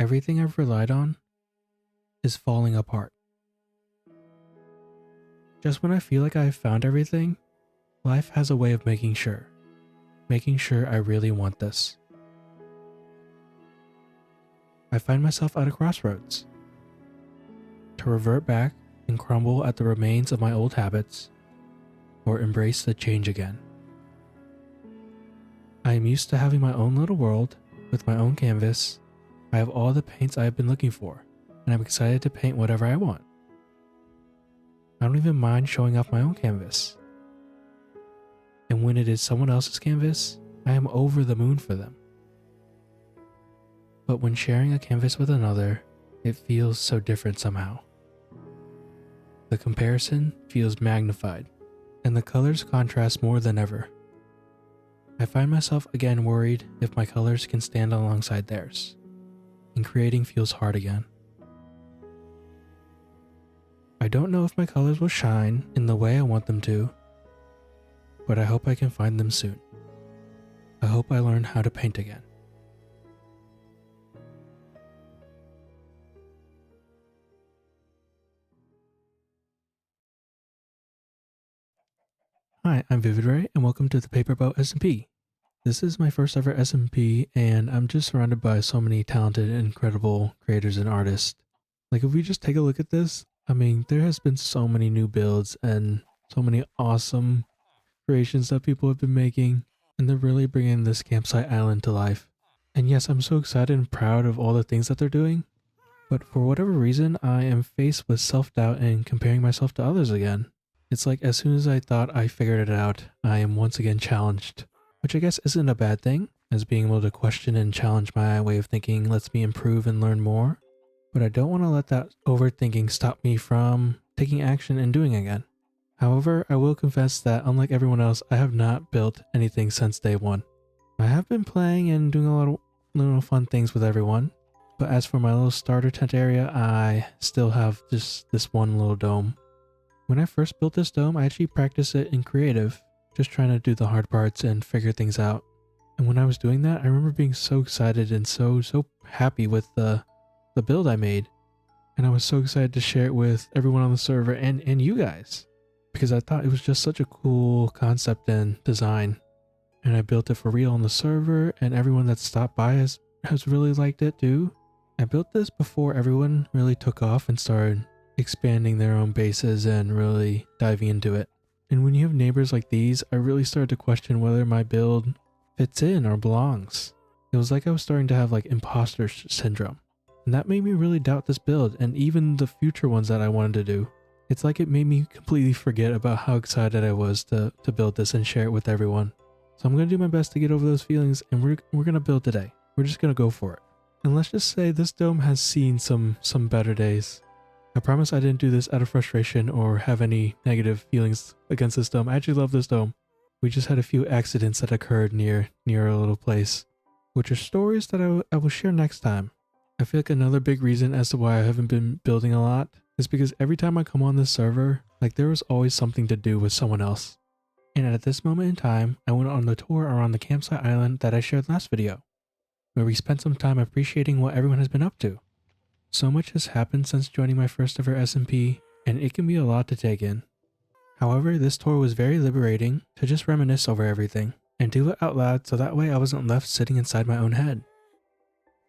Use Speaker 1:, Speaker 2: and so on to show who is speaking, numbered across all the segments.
Speaker 1: Everything I've relied on is falling apart. Just when I feel like I've found everything, life has a way of making sure I really want this. I find myself at a crossroads. To revert back and crumble at the remains of my old habits, or embrace the change again. I am used to having my own little world with my own canvas. I have all the paints I have been looking for, and I'm excited to paint whatever I want. I don't even mind showing off my own canvas. And when it is someone else's canvas, I am over the moon for them. But when sharing a canvas with another, it feels so different somehow. The comparison feels magnified, and the colors contrast more than ever. I find myself again worried if my colors can stand alongside theirs, and creating feels hard again. I don't know if my colors will shine in the way I want them to, but I hope I can find them soon. I hope I learn how to paint again. Hi, I'm Vivid Ray, and welcome to the PaperBoat SMP. This is my first ever SMP, and I'm just surrounded by so many talented and incredible creators and artists. Like, if we just take a look at this, I mean, there has been so many new builds and so many awesome creations that people have been making, and they're really bringing this campsite island to life. And yes, I'm so excited and proud of all the things that they're doing, but for whatever reason, I am faced with self-doubt and comparing myself to others again. It's like as soon as I thought I figured it out, I am once again challenged, which I guess isn't a bad thing, as being able to question and challenge my way of thinking lets me improve and learn more. But I don't want to let that overthinking stop me from taking action and doing again. However, I will confess that unlike everyone else, I have not built anything since day one. I have been playing and doing a lot of little fun things with everyone, but as for my little starter tent area, I still have just this one little dome. When I first built this dome, I actually practiced it in creative, just trying to do the hard parts and figure things out. And when I was doing that, I remember being so excited and so happy with the build I made. And I was so excited to share it with everyone on the server and you guys, because I thought it was just such a cool concept and design. And I built it for real on the server, and everyone that stopped by has really liked it too. I built this before everyone really took off and started expanding their own bases and really diving into it. And when you have neighbors like these, I really started to question whether my build fits in or belongs. It was like I was starting to have like imposter syndrome. And that made me really doubt this build and even the future ones that I wanted to do. It's like it made me completely forget about how excited I was to build this and share it with everyone. So I'm going to do my best to get over those feelings, and we're going to build today. We're just going to go for it. And let's just say this dome has seen some better days. I promise I didn't do this out of frustration or have any negative feelings against this dome. I actually love this dome. We just had a few accidents that occurred near our little place, which are stories that I will share next time. I feel like another big reason as to why I haven't been building a lot is because every time I come on this server, like there was always something to do with someone else. And at this moment in time, I went on the tour around the campsite island that I shared last video, where we spent some time appreciating what everyone has been up to. So much has happened since joining my first ever SMP, and it can be a lot to take in. However, this tour was very liberating to just reminisce over everything and do it out loud, so that way I wasn't left sitting inside my own head.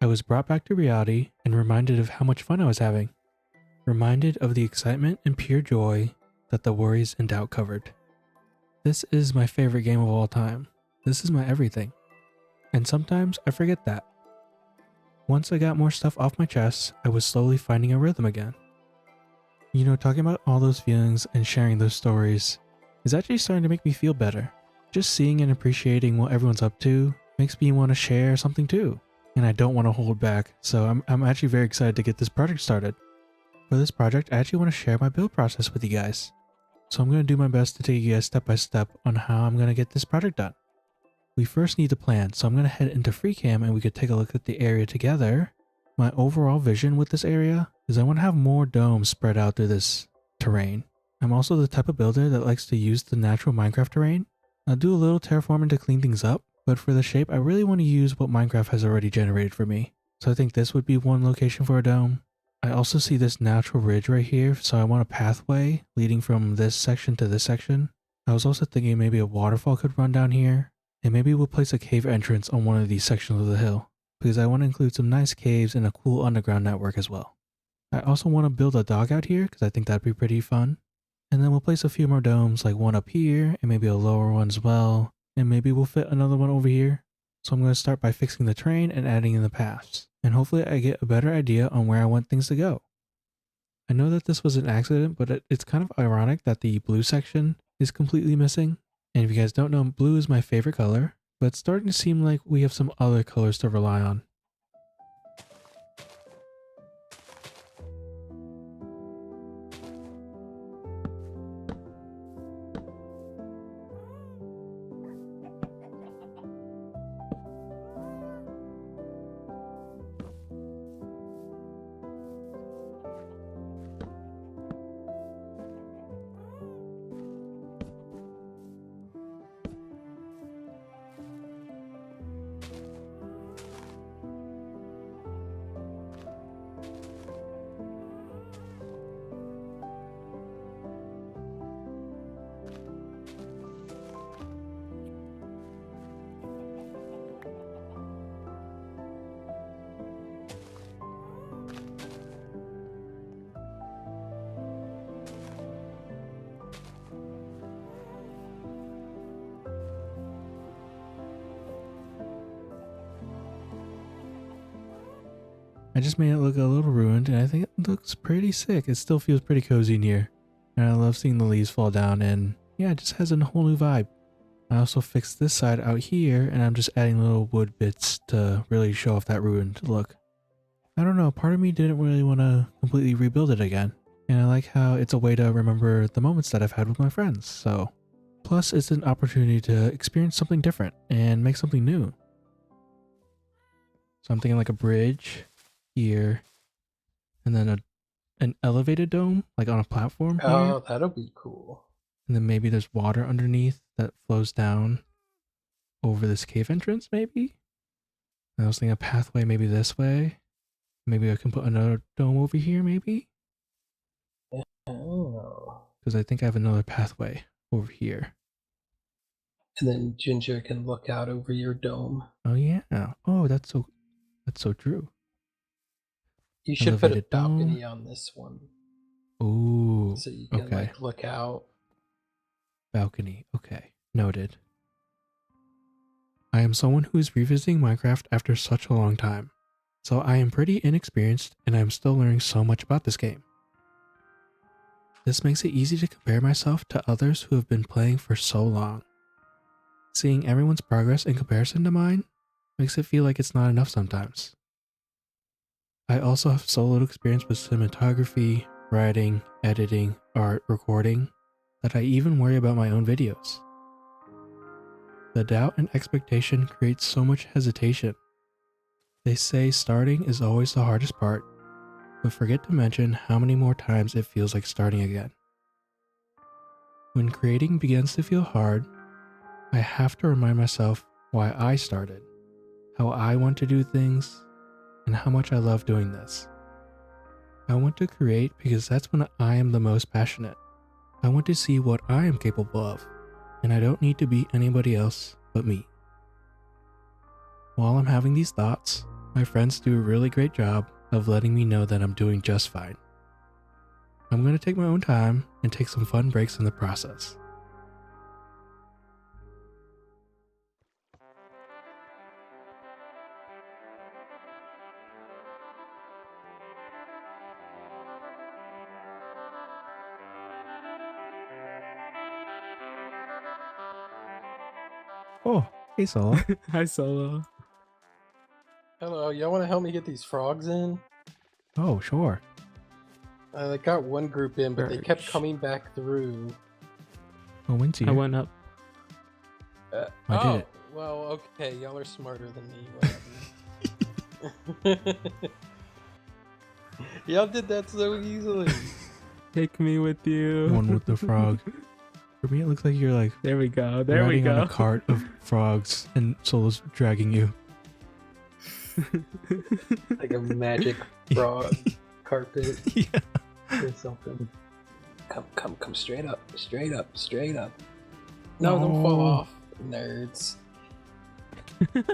Speaker 1: I was brought back to reality and reminded of how much fun I was having. Reminded of the excitement and pure joy that the worries and doubt covered. This is my favorite game of all time. This is my everything. And sometimes I forget that. Once I got more stuff off my chest, I was slowly finding a rhythm again. You know, talking about all those feelings and sharing those stories is actually starting to make me feel better. Just seeing and appreciating what everyone's up to makes me want to share something too. And I don't want to hold back, so I'm actually very excited to get this project started. For this project, I actually want to share my build process with you guys. So I'm going to do my best to take you guys step by step on how I'm going to get this project done. We first need to plan, so I'm going to head into FreeCam and we could take a look at the area together. My overall vision with this area is I want to have more domes spread out through this terrain. I'm also the type of builder that likes to use the natural Minecraft terrain. I'll do a little terraforming to clean things up, but for the shape I really want to use what Minecraft has already generated for me. So I think this would be one location for a dome. I also see this natural ridge right here, so I want a pathway leading from this section to this section. I was also thinking maybe a waterfall could run down here, and maybe we'll place a cave entrance on one of these sections of the hill, because I want to include some nice caves and a cool underground network as well. I also want to build a dugout here, because I think that'd be pretty fun. And then we'll place a few more domes, like one up here, and maybe a lower one as well, and maybe we'll fit another one over here. So I'm going to start by fixing the terrain and adding in the paths, and hopefully I get a better idea on where I want things to go. I know that this was an accident, but it's kind of ironic that the blue section is completely missing. And if you guys don't know, blue is my favorite color, but it's starting to seem like we have some other colors to rely on. I just made it look a little ruined, and I think it looks pretty sick. It still feels pretty cozy in here. And I love seeing the leaves fall down, and yeah, it just has a whole new vibe. I also fixed this side out here, and I'm just adding little wood bits to really show off that ruined look. I don't know, part of me didn't really want to completely rebuild it again. And I like how it's a way to remember the moments that I've had with my friends, so. Plus, it's an opportunity to experience something different and make something new. So I'm thinking like a bridge here, and then an elevated dome, like on a platform here.
Speaker 2: Oh, that'll be cool.
Speaker 1: And then maybe there's water underneath that flows down over this cave entrance, maybe? And I was thinking a pathway maybe this way. Maybe I can put another dome over here, maybe?
Speaker 2: Oh.
Speaker 1: Because I think I have another pathway over here.
Speaker 2: And then Ginger can look out over your dome.
Speaker 1: Oh yeah. Oh, that's so true.
Speaker 2: You should put a
Speaker 1: Elevated dome.
Speaker 2: balcony on this one.
Speaker 1: Ooh.
Speaker 2: So you can like look out.
Speaker 1: Balcony. Okay. Noted. I am someone who is revisiting Minecraft after such a long time. So I am pretty inexperienced and I am still learning so much about this game. This makes it easy to compare myself to others who have been playing for so long. Seeing everyone's progress in comparison to mine makes it feel like it's not enough sometimes. I also have so little experience with cinematography, writing, editing, art, recording, that I even worry about my own videos. The doubt and expectation creates so much hesitation. They say starting is always the hardest part, but forget to mention how many more times it feels like starting again. When creating begins to feel hard, I have to remind myself why I started, how I want to do things, and how much I love doing this. I want to create because that's when I am the most passionate. I want to see what I am capable of, and I don't need to be anybody else but me. While I'm having these thoughts, my friends do a really great job of letting me know that I'm doing just fine. I'm going to take my own time and take some fun breaks in the process. Oh, hey Solo.
Speaker 3: Hi, Solo.
Speaker 2: Hello, y'all want to help me get these frogs in?
Speaker 1: Oh, sure.
Speaker 2: I got one group in, but they kept
Speaker 3: Sure.
Speaker 2: coming back through.
Speaker 1: Oh, when's here?
Speaker 3: I went up.
Speaker 1: I did it.
Speaker 2: Well, okay, y'all are smarter than me. Whatever. Y'all did that so easily.
Speaker 3: Take me with you.
Speaker 1: One with the frog. For me, it looks like you're like
Speaker 3: There we go. There we
Speaker 1: riding on
Speaker 3: go.
Speaker 1: a cart of frogs and Solo's dragging you.
Speaker 2: Like a magic frog carpet
Speaker 1: Yeah.
Speaker 2: or something. Come straight up. No, don't fall
Speaker 1: No.
Speaker 2: off, nerds.
Speaker 1: They're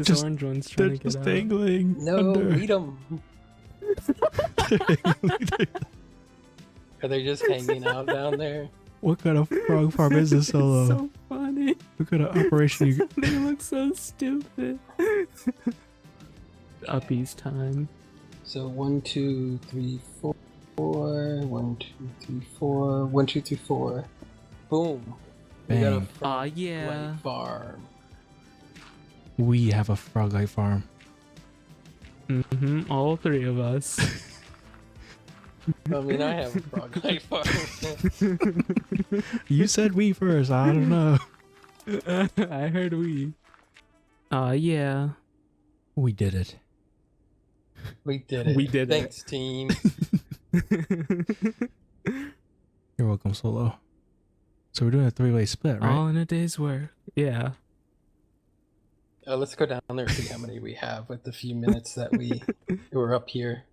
Speaker 3: This orange one's trying to get
Speaker 1: just
Speaker 3: out.
Speaker 1: dangling.
Speaker 2: No,
Speaker 1: under.
Speaker 2: eat them. Are they just hanging out down there?
Speaker 1: What kind of frog farm is this, Solo?
Speaker 3: So funny.
Speaker 1: What kind of operation you...
Speaker 3: They look so stupid. Uppies time.
Speaker 2: So 1, 2, 3, 4. 1, 2, 3, 4. 1, 2, 3, 4. Boom. We got a
Speaker 1: Bang.
Speaker 3: Aw, yeah.
Speaker 2: farm.
Speaker 1: We have a frog life farm.
Speaker 3: All three of us.
Speaker 2: I mean, I have a frog life farm.
Speaker 1: You said we first. I don't know.
Speaker 3: I heard we. Aw, yeah.
Speaker 1: We did it.
Speaker 2: We did it.
Speaker 3: We did it.
Speaker 2: Thanks, team.
Speaker 1: You're welcome, Solo. So we're doing a 3-way split, right?
Speaker 3: All in a day's work. Yeah.
Speaker 2: Let's go down there and see how many we have with the few minutes that we were up here.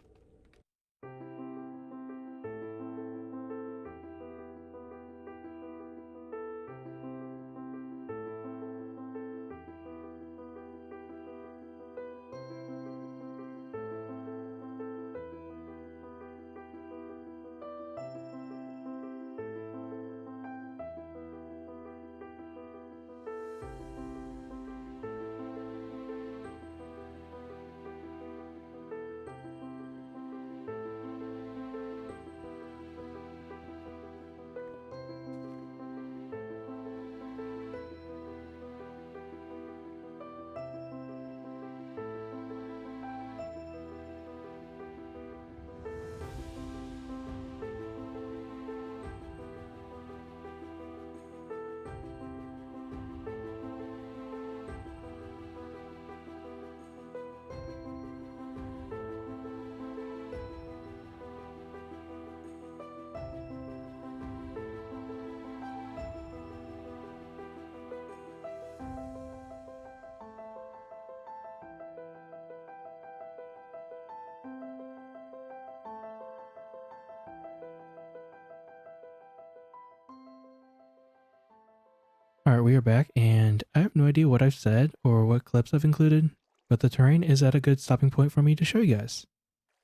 Speaker 1: Alright, we are back, and I have no idea what I've said or what clips I've included, but the terrain is at a good stopping point for me to show you guys.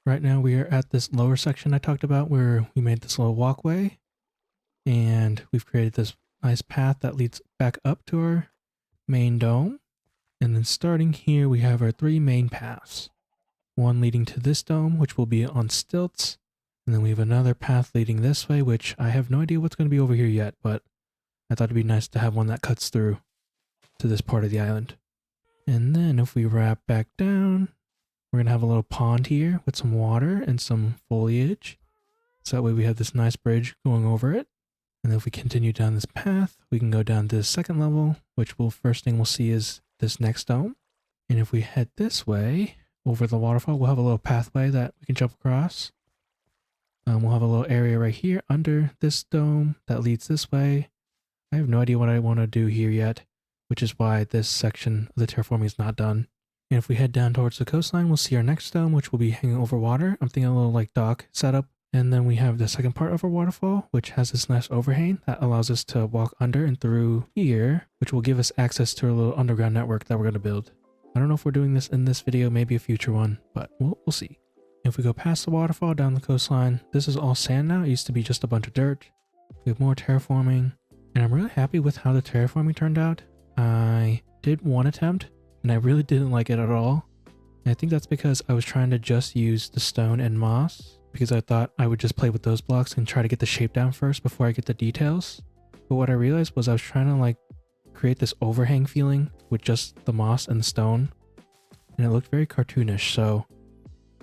Speaker 1: Right now we are at this lower section I talked about where we made this little walkway, and we've created this nice path that leads back up to our main dome. And then starting here we have our 3 main paths. One leading to this dome, which will be on stilts, and then we have another path leading this way, which I have no idea what's going to be over here yet, but I thought it'd be nice to have one that cuts through to this part of the island. And then if we wrap back down, we're going to have a little pond here with some water and some foliage. So that way we have this nice bridge going over it. And then if we continue down this path, we can go down to the second level, which first thing we'll see is this next dome. And if we head this way over the waterfall, we'll have a little pathway that we can jump across. We'll have a little area right here under this dome that leads this way. I have no idea what I want to do here yet, which is why this section of the terraforming is not done. And if we head down towards the coastline, we'll see our next dome, which will be hanging over water. I'm thinking a little like dock setup. And then we have the second part of our waterfall, which has this nice overhang that allows us to walk under and through here, which will give us access to a little underground network that we're going to build. I don't know if we're doing this in this video, maybe a future one, but we'll see. If we go past the waterfall down the coastline, this is all sand now. It used to be just a bunch of dirt. We have more terraforming. And I'm really happy with how the terraforming turned out. I did one attempt, and I really didn't like it at all. And I think that's because I was trying to just use the stone and moss, because I thought I would just play with those blocks and try to get the shape down first before I get the details. But what I realized was I was trying to like create this overhang feeling with just the moss and the stone, and it looked very cartoonish, so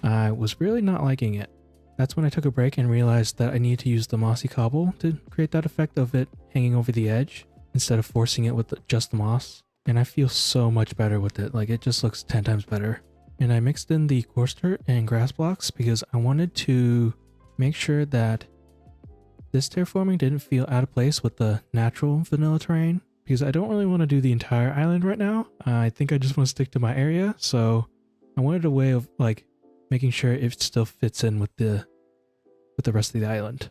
Speaker 1: I was really not liking it. That's when I took a break and realized that I needed to use the mossy cobble to create that effect of it hanging over the edge instead of forcing it with just the moss. And I feel so much better with it, like it just looks 10 times better. And I mixed in the coarse dirt and grass blocks because I wanted to make sure that this terraforming didn't feel out of place with the natural vanilla terrain, because I don't really want to do the entire island right now. I think I just want to stick to my area, so I wanted a way of like making sure it still fits in with the rest of the island.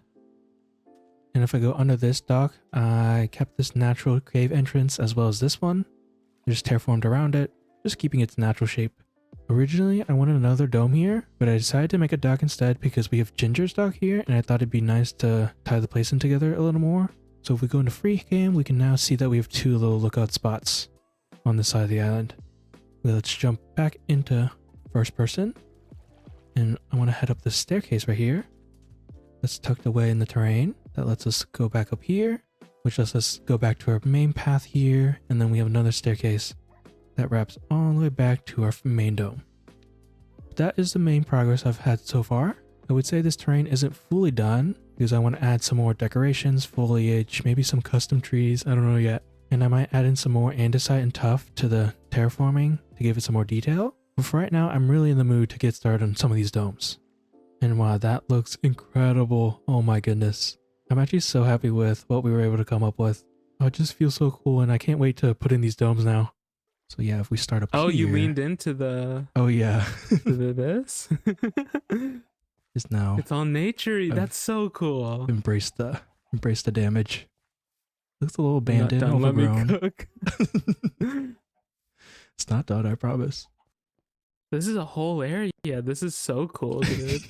Speaker 1: And if I go under this dock, I kept this natural cave entrance as well as this one. I just terraformed around it, just keeping its natural shape. Originally, I wanted another dome here, but I decided to make a dock instead because we have Ginger's dock here, and I thought it'd be nice to tie the place in together a little more. So if we go into free cam, we can now see that we have 2 little lookout spots on the side of the island. Okay, let's jump back into first person. And I want to head up the staircase right here. That's tucked away in the terrain. That lets us go back up here, which lets us go back to our main path here. And then we have another staircase that wraps all the way back to our main dome. That is the main progress I've had so far. I would say this terrain isn't fully done because I want to add some more decorations, foliage, maybe some custom trees, I don't know yet. And I might add in some more andesite and tuff to the terraforming to give it some more detail. But for right now, I'm really in the mood to get started on some of these domes. And wow, that looks incredible. Oh my goodness. I'm actually so happy with what we were able to come up with. Oh, it just feels so cool and I can't wait to put in these domes now. So yeah, if we start up
Speaker 3: Oh,
Speaker 1: here.
Speaker 3: you leaned into the
Speaker 1: Oh yeah.
Speaker 3: this?
Speaker 1: Just now.
Speaker 3: It's all naturey. That's so cool.
Speaker 1: Embrace the damage. Looks a little abandoned,
Speaker 3: Not done.
Speaker 1: overgrown.
Speaker 3: Let me cook.
Speaker 1: It's not done, I promise.
Speaker 3: This is a whole area. This is so cool, dude.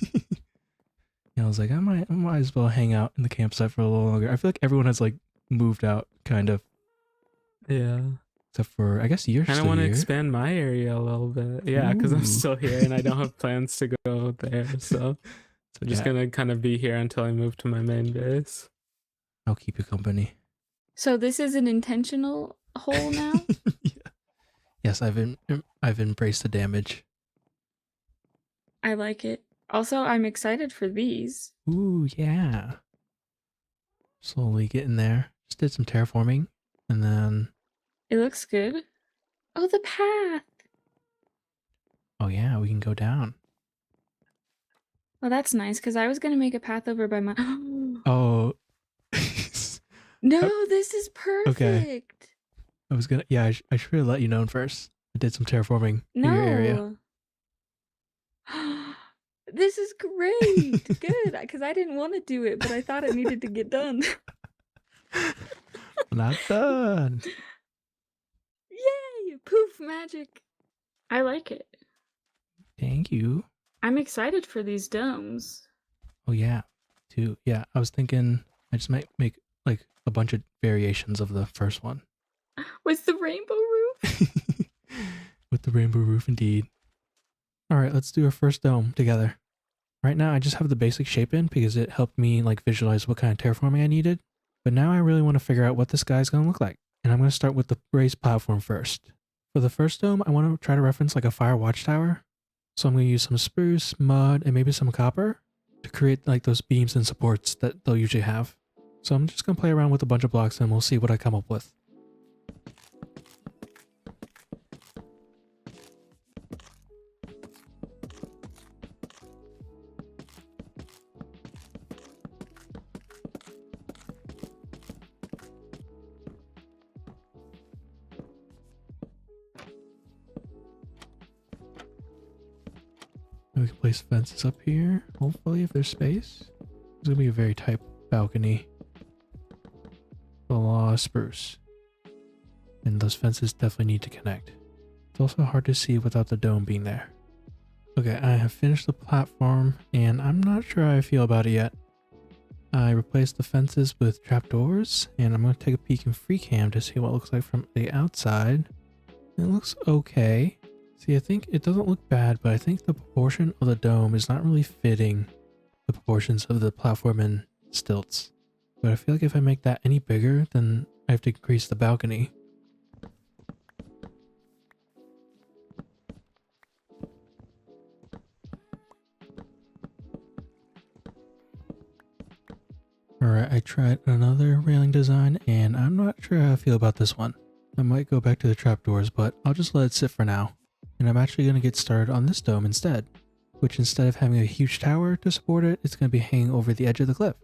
Speaker 1: Yeah, I was like, I might as well hang out in the campsite for a little longer. I feel like everyone has like moved out, kind of.
Speaker 3: Yeah.
Speaker 1: Except for, I guess you're
Speaker 3: I
Speaker 1: still
Speaker 3: want to
Speaker 1: here.
Speaker 3: expand my area a little bit. Yeah, because I'm
Speaker 1: Ooh.
Speaker 3: still here and I don't have plans to go there. So I'm just
Speaker 1: Yeah.
Speaker 3: going to kind of be here until I move to my main base.
Speaker 1: I'll keep you company.
Speaker 4: So this is an intentional hole now?
Speaker 1: Yeah. Yes, I've embraced the damage.
Speaker 4: I like it. Also, I'm excited for these.
Speaker 1: Ooh, yeah. Slowly getting there. Just did some terraforming, and then
Speaker 4: It looks good. Oh, the path.
Speaker 1: oh yeah, we can go down.
Speaker 4: Well, that's nice, because I was going to make a path over by my...
Speaker 1: Oh.
Speaker 4: No, this is perfect.
Speaker 1: I was gonna, yeah, I should have let you know first. I did some terraforming in your area.
Speaker 4: No. This is great. Good, because I didn't want to do it, but I thought it needed to get done.
Speaker 1: Not done.
Speaker 4: Yay! Poof magic. I like it.
Speaker 1: Thank you.
Speaker 4: I'm excited for these domes.
Speaker 1: Oh yeah, too. Yeah, I was thinking I just might make like a bunch of variations of the first one.
Speaker 4: With the rainbow roof?
Speaker 1: With the rainbow roof, indeed. All right, let's do our first dome together. Right now, I just have the basic shape in because it helped me like visualize what kind of terraforming I needed. But now I really want to figure out what this guy's going to look like. And I'm going to start with the raised platform first. For the first dome, I want to try to reference like a fire watchtower. So I'm going to use some spruce, mud, and maybe some copper to create like those beams and supports that they'll usually have. So I'm just going to play around with a bunch of blocks and we'll see what I come up with. We can place fences up here, hopefully, if there's space. It's gonna be a very tight balcony. A lot of spruce. And those fences definitely need to connect. It's also hard to see without the dome being there. Okay, I have finished the platform, and I'm not sure how I feel about it yet. I replaced the fences with trapdoors, and I'm gonna take a peek in free cam to see what it looks like from the outside. It looks okay. See, I think it doesn't look bad, but I think the proportion of the dome is not really fitting the proportions of the platform and stilts. But I feel like if I make that any bigger, then I have to increase the balcony. Alright, I tried another railing design, and I'm not sure how I feel about this one. I might go back to the trapdoors, but I'll just let it sit for now. And I'm actually going to get started on this dome instead, which instead of having a huge tower to support it, it's going to be hanging over the edge of the cliff.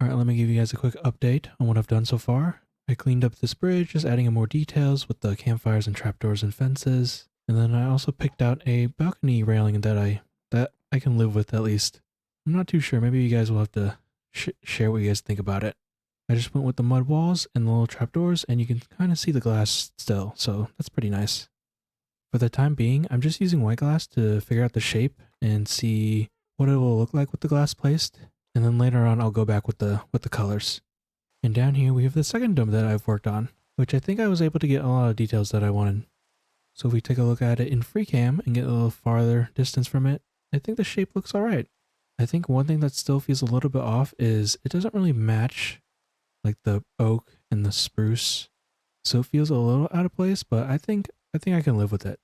Speaker 1: Alright, let me give you guys a quick update on what I've done so far. I cleaned up this bridge, just adding in more details with the campfires and trapdoors and fences. And then I also picked out a balcony railing that I can live with at least. I'm not too sure, maybe you guys will have to share what you guys think about it. I just went with the mud walls and the little trapdoors, and you can kind of see the glass still, so that's pretty nice. For the time being, I'm just using white glass to figure out the shape and see what it will look like with the glass placed, and then later on I'll go back with the colors. And down here we have the second dome that I've worked on, which I think I was able to get a lot of details that I wanted. So if we take a look at it in free cam and get a little farther distance from it, I think the shape looks alright. I think one thing that still feels a little bit off is it doesn't really match like the oak and the spruce. So it feels a little out of place, but I think I can live with it.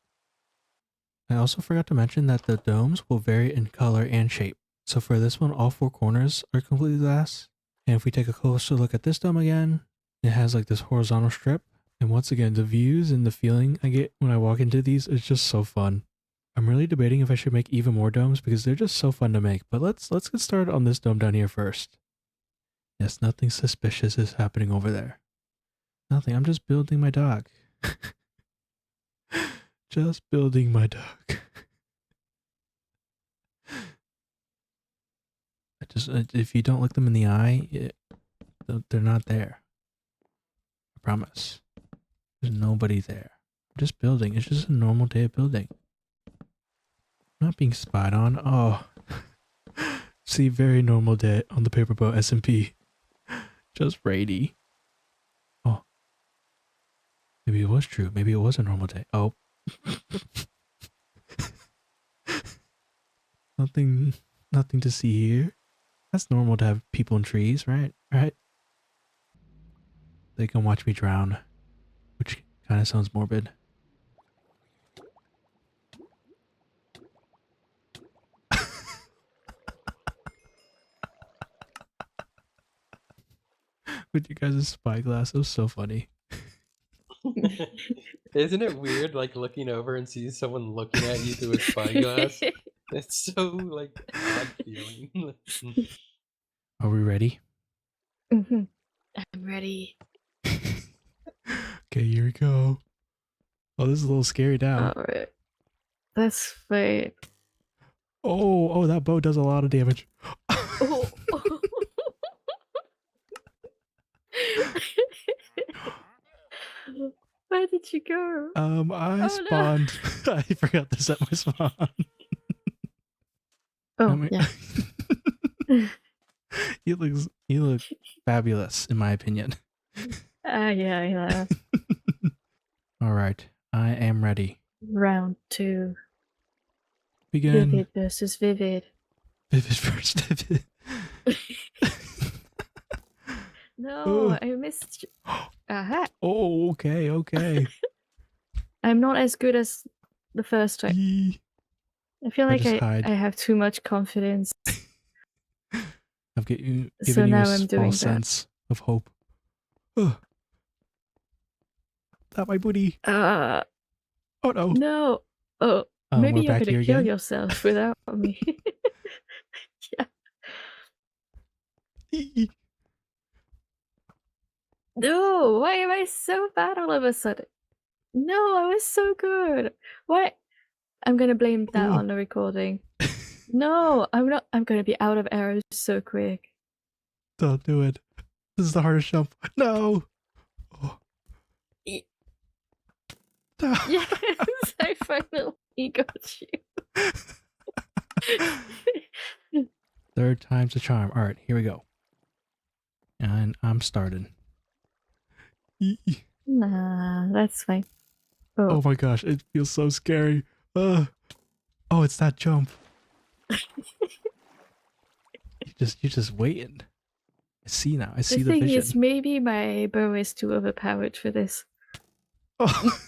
Speaker 1: I also forgot to mention that the domes will vary in color and shape. So for this one, all four corners are completely glass. And if we take a closer look at this dome again, it has like this horizontal strip. And once again, the views and the feeling I get when I walk into these is just so fun. I'm really debating if I should make even more domes because they're just so fun to make. But let's get started on this dome down here first. Yes, nothing suspicious is happening over there. Nothing, I'm just building my dock. Just building my dock. If you don't look them in the eye, they're not there. I promise. There's nobody there. I'm just building. It's just a normal day of building. I'm not being spied on. Oh. See, very normal day on the PaperBoat SMP. Just rainy. Oh. Maybe it was true. Maybe it was a normal day. Oh. Nothing to see here. That's normal to have people in trees, right? Right? They can watch me drown, which kind of sounds morbid. With you guys' spyglass, it was so funny.
Speaker 2: Isn't it weird, like looking over and seeing someone looking at you through a spyglass? It's so like odd feeling.
Speaker 1: Are we ready?
Speaker 4: Mhm.
Speaker 5: I'm ready.
Speaker 1: Okay, here we go. Oh, this is a little scary now.
Speaker 5: Alright. That's fine.
Speaker 1: Oh, that bow does a lot of damage.
Speaker 5: Oh. Where did you go?
Speaker 1: I
Speaker 5: no.
Speaker 1: spawned. I forgot to set my spawn.
Speaker 5: Oh, yeah.
Speaker 1: You look fabulous, in my opinion.
Speaker 5: Yeah.
Speaker 1: Alright, I am ready.
Speaker 5: Round 2.
Speaker 1: Begin.
Speaker 5: Vivid versus Vivid.
Speaker 1: Vivid first. Vivid.
Speaker 5: No, I missed. Aha!
Speaker 1: Oh, okay.
Speaker 5: I'm not as good as the first time.
Speaker 1: Yee.
Speaker 5: I feel
Speaker 1: Or
Speaker 5: like
Speaker 1: just hide.
Speaker 5: I have too much confidence.
Speaker 1: I've given
Speaker 5: So
Speaker 1: you
Speaker 5: now
Speaker 1: a
Speaker 5: I'm doing
Speaker 1: false
Speaker 5: that.
Speaker 1: sense of hope. Ugh. Not my booty.
Speaker 5: Oh
Speaker 1: no.
Speaker 5: no! Oh, maybe
Speaker 1: we're
Speaker 5: you're
Speaker 1: back
Speaker 5: gonna
Speaker 1: here
Speaker 5: kill
Speaker 1: again.
Speaker 5: yourself without me. Yeah.
Speaker 1: Yee.
Speaker 5: No, why am I so bad all of a sudden? No, I was so good. Why? I'm gonna blame that
Speaker 1: Ooh.
Speaker 5: on the recording. No, I'm not. I'm gonna be out of arrows so quick.
Speaker 1: Don't do it. This is the hardest jump. No. Oh.
Speaker 5: Ye-
Speaker 1: No.
Speaker 5: Yes, I finally got you.
Speaker 1: Third time's a charm. All right, here we go. And I'm starting. Yee.
Speaker 5: Nah, that's fine.
Speaker 1: Oh my gosh, it feels so scary. Oh, it's that jump. You're just waiting. I see now. I see the
Speaker 5: thing
Speaker 1: vision.
Speaker 5: is, maybe my bow is too overpowered for this.
Speaker 1: Oh.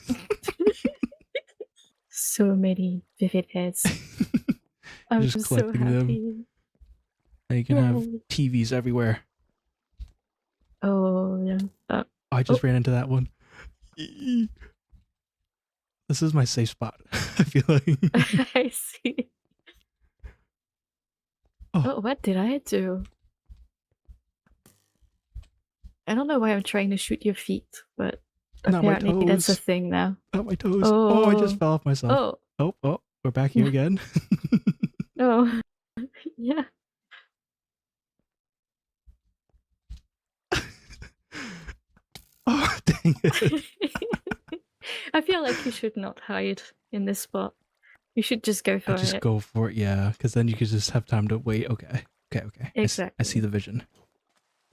Speaker 5: So many vivid heads. I'm
Speaker 1: Just
Speaker 5: so
Speaker 1: collecting them.
Speaker 5: happy.
Speaker 1: Now you can have
Speaker 5: Yay.
Speaker 1: TVs everywhere.
Speaker 5: Oh yeah.
Speaker 1: I just ran into that one. Eee. This is my safe spot. I feel like.
Speaker 5: I see.
Speaker 1: Oh.
Speaker 5: Oh, what did I do? I don't know why I'm trying to shoot your feet, but
Speaker 1: Not my
Speaker 5: apparently that's a
Speaker 1: toes.
Speaker 5: thing now.
Speaker 1: Not my toes. Oh, I just
Speaker 5: Oh.
Speaker 1: fell off myself.
Speaker 5: Oh.
Speaker 1: Oh, we're back here again.
Speaker 5: Oh. Yeah.
Speaker 1: Oh, dang it.
Speaker 5: I feel like you should not hide in this spot. You should just go for
Speaker 1: I just
Speaker 5: it.
Speaker 1: go for it, yeah, because then you could just have time to wait. Okay. I see
Speaker 5: Exactly.
Speaker 1: the vision.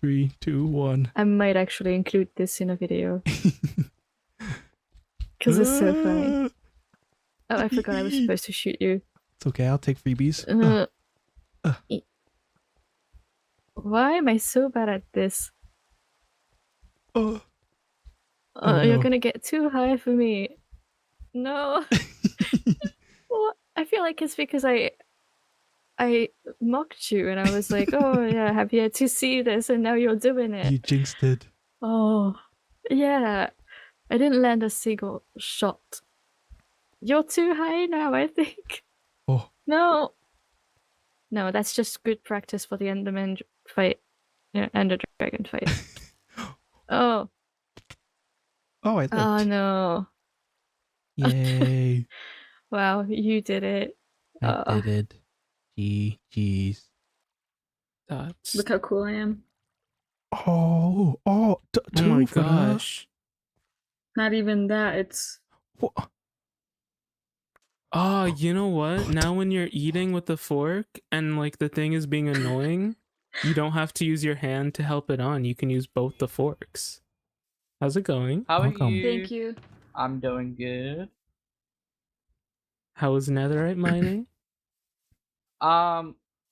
Speaker 1: 3, 2, 1.
Speaker 5: I might actually include this in a video because it's so funny. Oh, I forgot I was supposed to shoot you.
Speaker 1: It's okay, I'll take freebies.
Speaker 5: Why am I so bad at this?
Speaker 1: Oh,
Speaker 5: You're
Speaker 1: no.
Speaker 5: gonna get too high for me. No. Well, I feel like it's because I mocked you and I was like, oh yeah, I have yet to see this, and now you're doing it.
Speaker 1: You jinxed it.
Speaker 5: Oh, yeah. I didn't land a single shot. You're too high now, I think.
Speaker 1: Oh.
Speaker 5: No. No, that's just good practice for the Enderman fight. Yeah, Ender Dragon fight. Oh.
Speaker 1: Oh, I lived.
Speaker 5: Oh no.
Speaker 1: Yay.
Speaker 5: Wow, you did it.
Speaker 1: I did it. GG's.
Speaker 3: That's...
Speaker 4: Look how cool I am.
Speaker 1: Oh,
Speaker 3: Oh
Speaker 1: two
Speaker 3: my
Speaker 1: for that.
Speaker 3: gosh.
Speaker 4: Not even that. It's
Speaker 1: What?
Speaker 3: Oh, you know what? Now when you're eating with the fork and like the thing is being annoying, you don't have to use your hand to help it on. You can use both the forks. How's it going?
Speaker 6: How are
Speaker 1: Welcome.
Speaker 6: you?
Speaker 4: thank you.
Speaker 6: I'm doing good.
Speaker 3: How was netherite mining?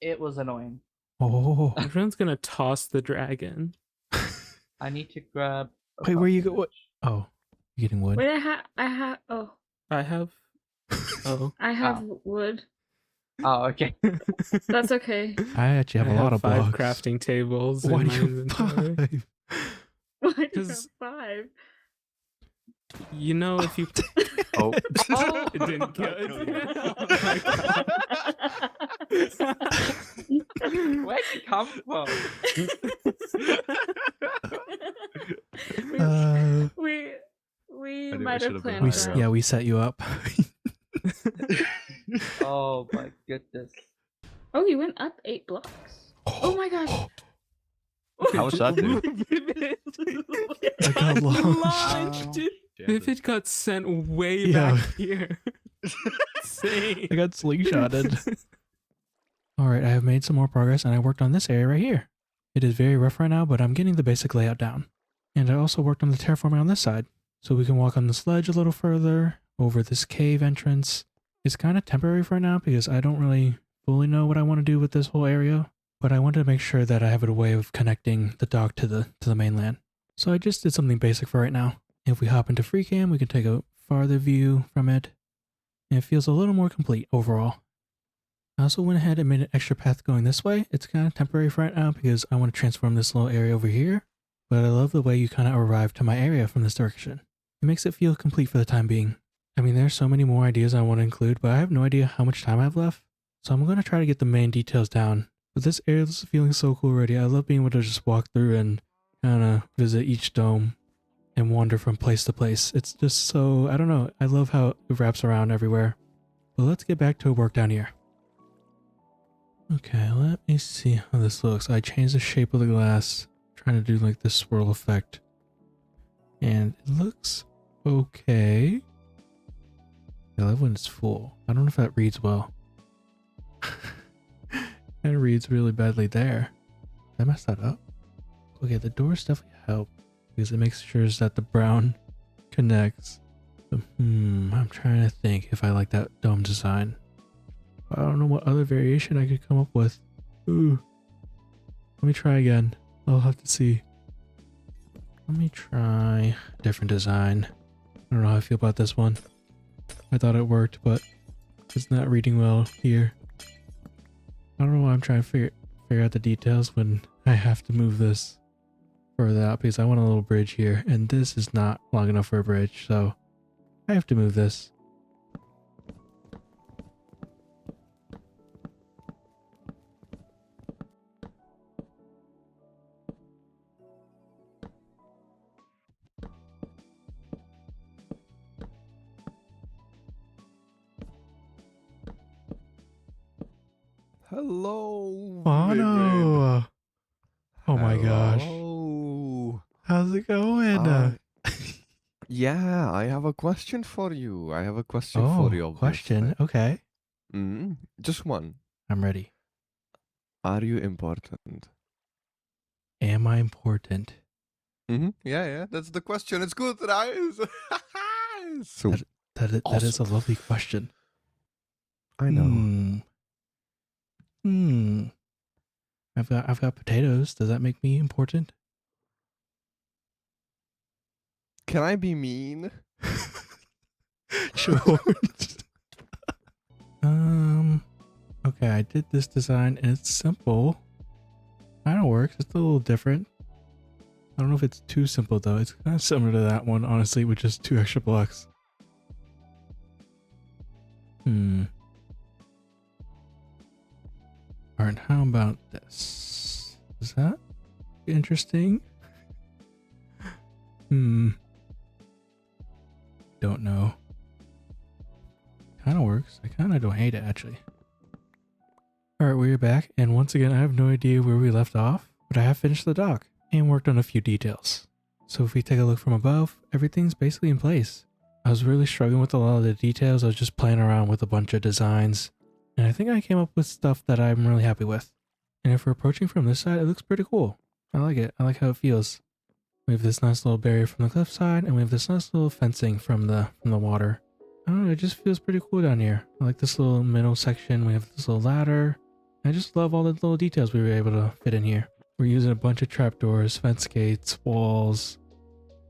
Speaker 6: It was annoying.
Speaker 1: Oh.
Speaker 3: Everyone's gonna toss the dragon.
Speaker 6: I need to grab.
Speaker 1: Wait, where you go? What? Oh, you getting wood?
Speaker 4: Wait, I have. Oh,
Speaker 3: I have... Oh.
Speaker 4: I have wood.
Speaker 6: Oh, okay.
Speaker 4: That's okay.
Speaker 1: I actually have
Speaker 3: I
Speaker 1: a lot of
Speaker 3: 5
Speaker 1: blocks.
Speaker 3: crafting tables
Speaker 1: Why
Speaker 3: in
Speaker 1: do
Speaker 3: my
Speaker 1: you
Speaker 3: inventory.
Speaker 1: have 5?
Speaker 4: Why do you have
Speaker 3: 'Cause-
Speaker 4: 5?
Speaker 3: You know, if you...
Speaker 7: Oh.
Speaker 3: It didn't go. Oh my God.
Speaker 6: Where'd you come from?
Speaker 4: We
Speaker 7: I knew I
Speaker 4: might
Speaker 7: should
Speaker 4: have
Speaker 7: have been
Speaker 4: planned
Speaker 7: higher
Speaker 4: that.
Speaker 7: up.
Speaker 1: Yeah, we set you up.
Speaker 6: Oh my goodness.
Speaker 4: Oh, you went up 8 blocks. Oh my gosh.
Speaker 7: How was that, dude?
Speaker 1: I got launched.
Speaker 3: Vivid got sent way
Speaker 1: Yeah.
Speaker 3: back here. Insane.
Speaker 1: I got slingshotted. Alright, I have made some more progress and I worked on this area right here. It is very rough right now, but I'm getting the basic layout down. And I also worked on the terraforming on this side. So we can walk on this ledge a little further, over this cave entrance. It's kind of temporary for now because I don't really fully know what I want to do with this whole area. But I wanted to make sure that I have a way of connecting the dock to the mainland. So I just did something basic for right now. If we hop into FreeCam, we can take a farther view from it. And it feels a little more complete overall. I also went ahead and made an extra path going this way. It's kind of temporary for right now because I want to transform this little area over here. But I love the way you kind of arrive to my area from this direction. It makes it feel complete for the time being. I mean, there's so many more ideas I want to include, but I have no idea how much time I have left. So I'm going to try to get the main details down. But this area is feeling so cool already. I love being able to just walk through and kind of visit each dome and wander from place to place. It's just so, I don't know, I love how it wraps around everywhere. But let's get back to work down here. Okay, let me see how this looks. I changed the shape of the glass, trying to do like this swirl effect. And it looks okay. I love when it's full. I don't know if that reads well. It reads really badly there. Did I mess that up? Okay, the doors definitely help because it makes sure that the brown connects. So, I'm trying to think if I like that dome design. I don't know what other variation I could come up with. Ooh. Let me try again. I'll have to see. Let me try a different design. I don't know how I feel about this one. I thought it worked, but it's not reading well here. I don't know why I'm trying to figure out the details when I have to move this further out because I want a little bridge here and this is not long enough for a bridge, so I have to move this.
Speaker 7: Hello.
Speaker 1: Bono. Oh my gosh.
Speaker 7: Hello.
Speaker 1: How's it going?
Speaker 7: Yeah, I have a question for you. I have a question for you,
Speaker 1: question.
Speaker 7: obviously.
Speaker 1: Okay.
Speaker 7: Just one.
Speaker 1: I'm ready.
Speaker 7: Are you important?
Speaker 1: Am I important?
Speaker 7: Yeah, that's the question. It's good, right? So,
Speaker 1: That is a
Speaker 7: awesome.
Speaker 1: lovely question.
Speaker 7: I know.
Speaker 1: I've got potatoes. Does that make me important?
Speaker 7: Can I be mean?
Speaker 1: Sure. Okay, I did this design and it's simple. Kinda works. It's a little different. I don't know if it's too simple though. It's kind of similar to that one, honestly, with just 2 extra blocks. Alright, how about this? Is that interesting? Don't know. Kinda works. I kinda don't hate it actually. Alright, we're back, and once again I have no idea where we left off, but I have finished the dock and worked on a few details. So if we take a look from above, everything's basically in place. I was really struggling with a lot of the details. I was just playing around with a bunch of designs, and I think I came up with stuff that I'm really happy with. And if we're approaching from this side, it looks pretty cool. I like it. I like how it feels. We have this nice little barrier from the cliffside, and we have this nice little fencing from the water. I don't know, it just feels pretty cool down here. I like this little middle section. We have this little ladder. I just love all the little details we were able to fit in here. We're using a bunch of trapdoors, fence gates, walls,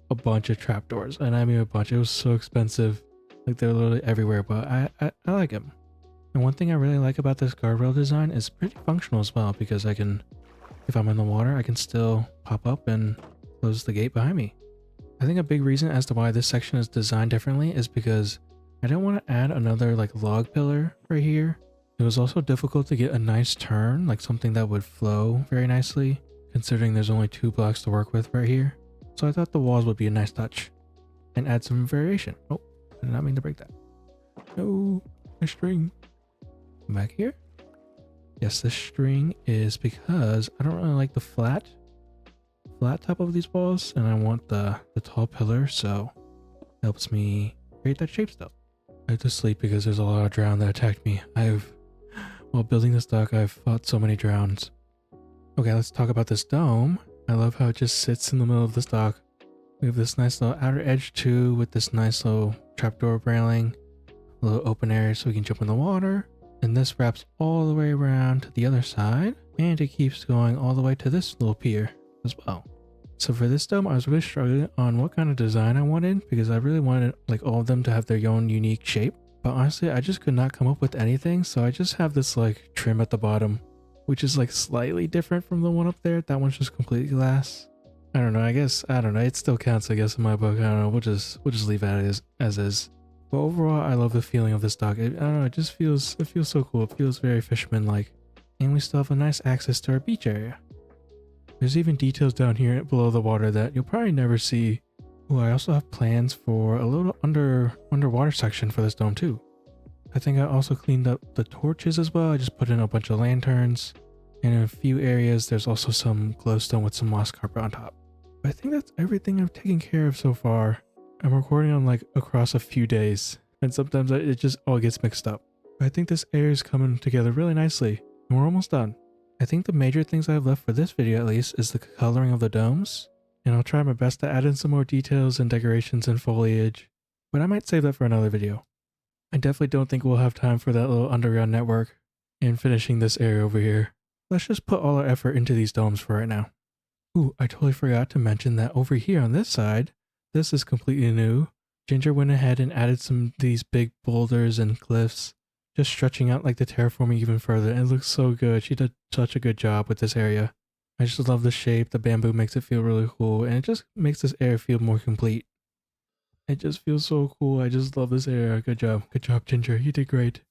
Speaker 1: a bunch of trapdoors. And I mean a bunch. It was so expensive. Like they're literally everywhere, but I like them. And one thing I really like about this guardrail design is pretty functional as well, because I can, if I'm in the water, I can still pop up and close the gate behind me. I think a big reason as to why this section is designed differently is because I didn't want to add another like log pillar right here. It was also difficult to get a nice turn, like something that would flow very nicely, considering there's only 2 blocks to work with right here. So I thought the walls would be a nice touch and add some variation. Oh, I did not mean to break that. No, my string. Come back here. Yes, this string is because I don't really like the flat top of these walls, and I want the tall pillar, so it helps me create that shape still. I have to sleep because there's a lot of drown that attacked me. While building this dock, I've fought so many drowns. Okay, let's talk about this dome. I love how it just sits in the middle of this dock. We have this nice little outer edge too, with this nice little trapdoor railing, a little open area so we can jump in the water. And this wraps all the way around to the other side, and it keeps going all the way to this little pier as well. So for this dome, I was really struggling on what kind of design I wanted, because I really wanted like all of them to have their own unique shape. But honestly, I just could not come up with anything, so I just have this like trim at the bottom, which is like slightly different from the one up there. That one's just completely glass. I don't know. I don't know. It still counts, I guess, in my book. I don't know. We'll just leave it as is. But overall, I love the feeling of this dock. I don't know. It feels so cool. It feels very fisherman-like, and we still have a nice access to our beach area. There's even details down here below the water that you'll probably never see. Oh, I also have plans for a little underwater section for this dome too. I think I also cleaned up the torches as well. I just put in a bunch of lanterns, and in a few areas there's also some glowstone with some moss carpet on top. But I think that's everything I've taken care of so far. I'm recording on like across a few days, and sometimes it just all gets mixed up. But I think this area is coming together really nicely, and we're almost done. I think the major things I have left for this video at least is the coloring of the domes, and I'll try my best to add in some more details and decorations and foliage, but I might save that for another video. I definitely don't think we'll have time for that little underground network and finishing this area over here. Let's just put all our effort into these domes for right now. Ooh, I totally forgot to mention that over here on this side, this is completely new. Ginger went ahead and added some of these big boulders and cliffs, just stretching out like the terraforming even further, and it looks so good. She did such a good job with this area. I just love the shape. The bamboo makes it feel really cool, and it just makes this area feel more complete. It just feels so cool. I just love this area. Good job. Good job, Ginger. You did great.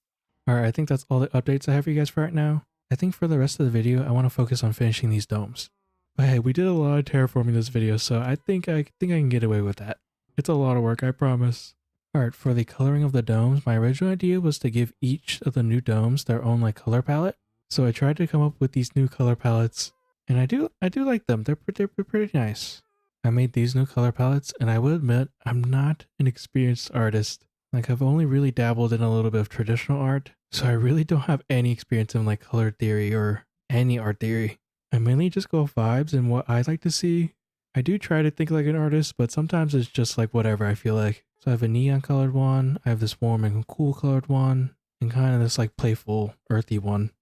Speaker 1: Alright, I think that's all the updates I have for you guys for right now. I think for the rest of the video, I want to focus on finishing these domes. But hey, we did a lot of terraforming this video, so I think I can get away with that. It's a lot of work, I promise. Alright, for the coloring of the domes, my original idea was to give each of the new domes their own like color palette. So I tried to come up with these new color palettes, and I do like them. They're pretty nice. I made these new color palettes, and I will admit I'm not an experienced artist. Like, I've only really dabbled in a little bit of traditional art, so I really don't have any experience in like color theory or any art theory. I mainly just go off vibes and what I like to see. I do try to think like an artist, but sometimes it's just like whatever I feel like. So I have a neon colored one, I have this warm and cool colored one, and kind of this like playful, earthy one.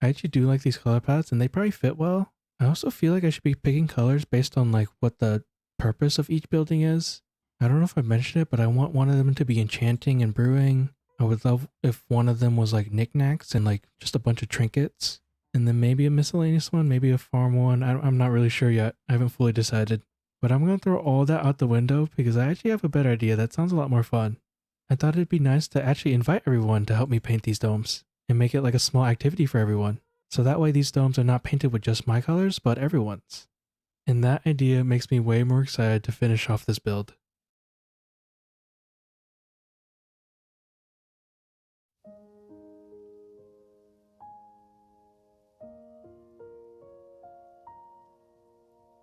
Speaker 1: I actually do like these color palettes and they probably fit well. I also feel like I should be picking colors based on like what the purpose of each building is. I don't know if I mentioned it, but I want one of them to be enchanting and brewing. I would love if one of them was like knickknacks and like just a bunch of trinkets. And then maybe a miscellaneous one, maybe a farm one. I'm not really sure yet. I haven't fully decided. But I'm going to throw all that out the window because I actually have a better idea that sounds a lot more fun. I thought it'd be nice to actually invite everyone to help me paint these domes and make it like a small activity for everyone. So that way these domes are not painted with just my colors, but everyone's. And that idea makes me way more excited to finish off this build.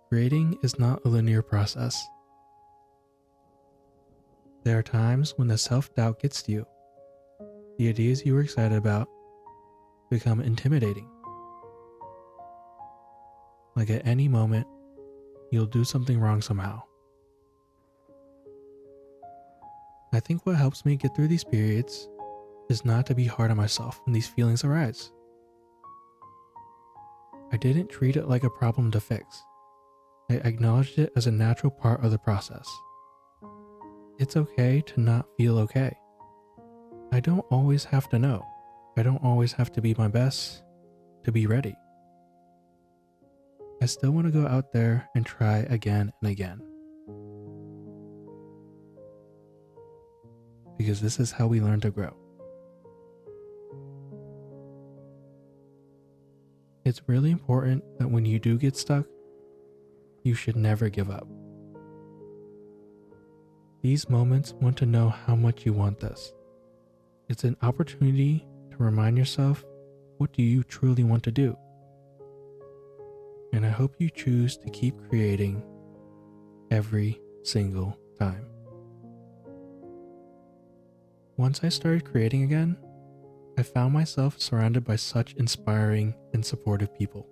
Speaker 1: Creating is not a linear process. There are times when the self-doubt gets to you. The ideas you were excited about become intimidating. Like at any moment, you'll do something wrong somehow. I think what helps me get through these periods is not to be hard on myself when these feelings arise. I didn't treat it like a problem to fix. I acknowledged it as a natural part of the process. It's okay to not feel okay. I don't always have to know. I don't always have to be my best to be ready. I still want to go out there and try again and again. Because this is how we learn to grow. It's really important that when you do get stuck, you should never give up. These moments want to know how much you want this. It's an opportunity to remind yourself, what do you truly want to do? And I hope you choose to keep creating every single time. Once I started creating again, I found myself surrounded by such inspiring and supportive people.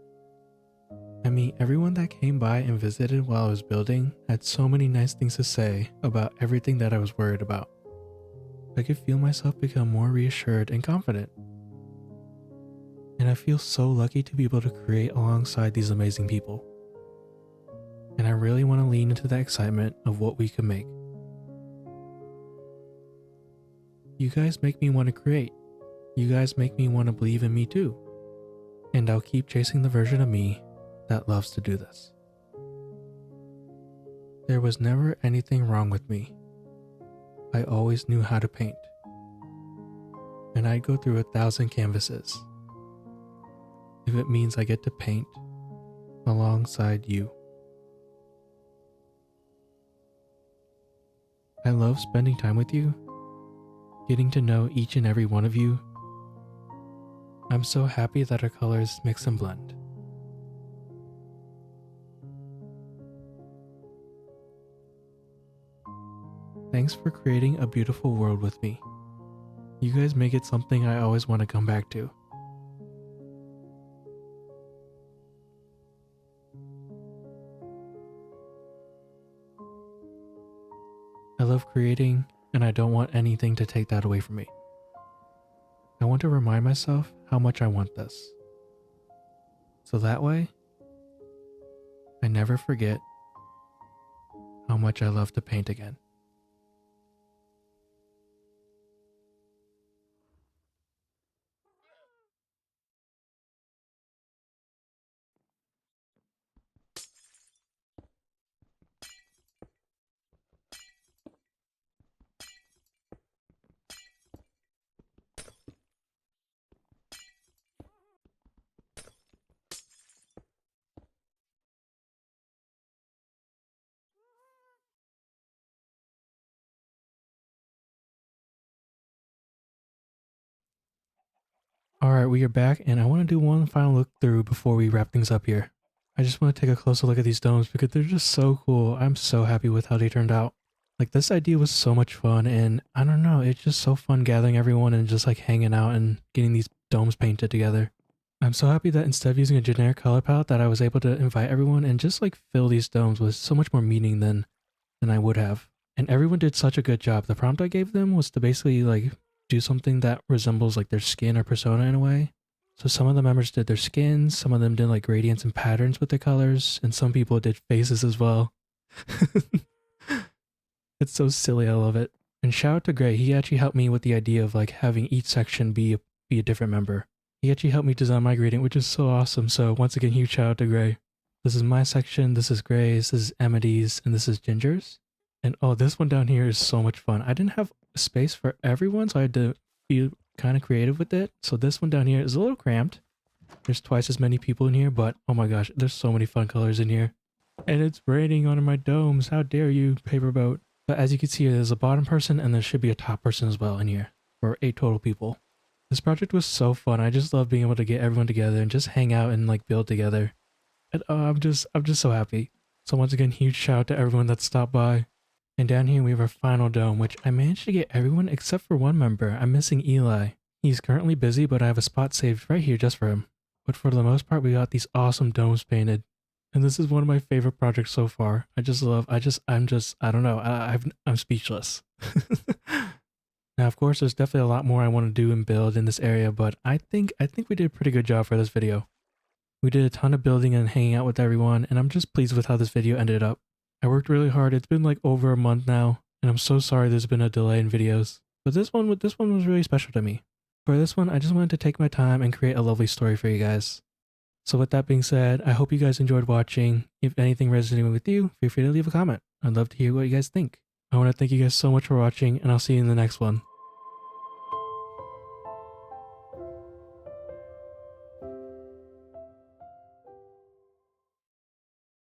Speaker 1: I mean, everyone that came by and visited while I was building had so many nice things to say about everything that I was worried about. I could feel myself become more reassured and confident. And I feel so lucky to be able to create alongside these amazing people. And I really want to lean into the excitement of what we can make. You guys make me want to create. You guys make me want to believe in me too. And I'll keep chasing the version of me that loves to do this. There was never anything wrong with me. I always knew how to paint. And I'd go through 1,000 canvases if it means I get to paint alongside you. I love spending time with you, getting to know each and every one of you. I'm so happy that our colors mix and blend. Thanks for creating a beautiful world with me. You guys make it something I always want to come back to. I love creating, and I don't want anything to take that away from me. I want to remind myself how much I want this. So that way, I never forget how much I love to paint again. Alright, we are back, and I want to do one final look through before we wrap things up here. I just want to take a closer look at these domes because they're just so cool. I'm so happy with how they turned out. Like, this idea was so much fun, and I don't know, it's just so fun gathering everyone and just like hanging out and getting these domes painted together. I'm so happy that instead of using a generic color palette that I was able to invite everyone and just like fill these domes with so much more meaning than I would have. And everyone did such a good job. The prompt I gave them was to basically like do something that resembles like their skin or persona in a way. So some of the members did their skins, some of them did like gradients and patterns with their colors, and some people did faces as well. It's so silly, I love it. And shout out to Gray, he actually helped me with the idea of like having each section be a different member. He actually helped me design my gradient, which is so awesome. So once again, huge shout out to Gray. This is my section, this is Gray's, this is Amity's, and this is Ginger's. And oh, this one down here is so much fun. I didn't have space for everyone, so I had to be kind of creative with it. So this one down here is a little cramped. There's twice as many people in here, but oh my gosh, there's so many fun colors in here. And it's raining on my domes. How dare you, PaperBoat. But as you can see, there's a bottom person and there should be a top person as well in here for 8 total people. This project was so fun. I just love being able to get everyone together and just hang out and like build together. And I'm just so happy. So once again, huge shout out to everyone that stopped by. And down here we have our final dome, which I managed to get everyone except for one member. I'm missing Eli. He's currently busy, but I have a spot saved right here just for him. But for the most part, we got these awesome domes painted. And this is one of my favorite projects so far. I don't know, I'm speechless. Now, of course, there's definitely a lot more I want to do and build in this area, but I think we did a pretty good job for this video. We did a ton of building and hanging out with everyone, and I'm just pleased with how this video ended up. I worked really hard. It's been like over a month now, and I'm so sorry there's been a delay in videos. But this one was really special to me. For this one, I just wanted to take my time and create a lovely story for you guys. So with that being said, I hope you guys enjoyed watching. If anything resonated with you, feel free to leave a comment. I'd love to hear what you guys think. I want to thank you guys so much for watching, and I'll see you in the next one.